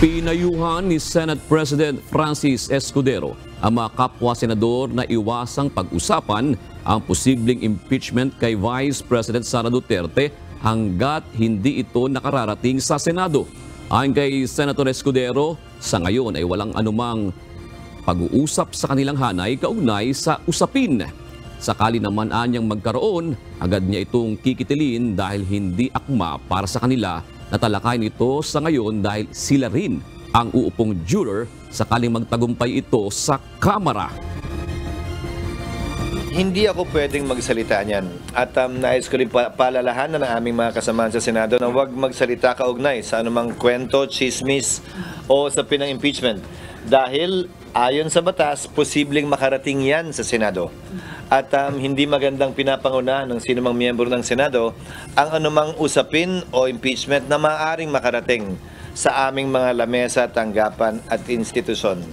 Pinayuhan ni Senate President Francis Escudero ang mga kapwa-senador na iwasang pag-usapan ang posibleng impeachment kay Vice President Sara Duterte hanggat hindi ito nakararating sa Senado. Ayon kay Senator Escudero, sa ngayon ay walang anumang pag-uusap sa kanilang hanay kaugnay sa usapin. Sakali naman anyang magkaroon, agad niya itong kikitilin dahil hindi akma para sa kanila na talakayin ito sa ngayon dahil sila rin ang uupong juror sakaling magtagumpay ito sa Kamara. Hindi ako pwedeng magsalita niyan. At nais ko rin paalalahanan ng aming mga kasamahan sa Senado na huwag magsalita kaugnay sa anumang kwento, chismis o sa pinang-impeachment. Dahil ayon sa batas, posibleng makarating yan sa Senado. At hindi magandang pinapanguna ng sinumang miyembro ng Senado ang anumang usapin o impeachment na maaaring makarating sa aming mga lamesa, tanggapan at institusyon.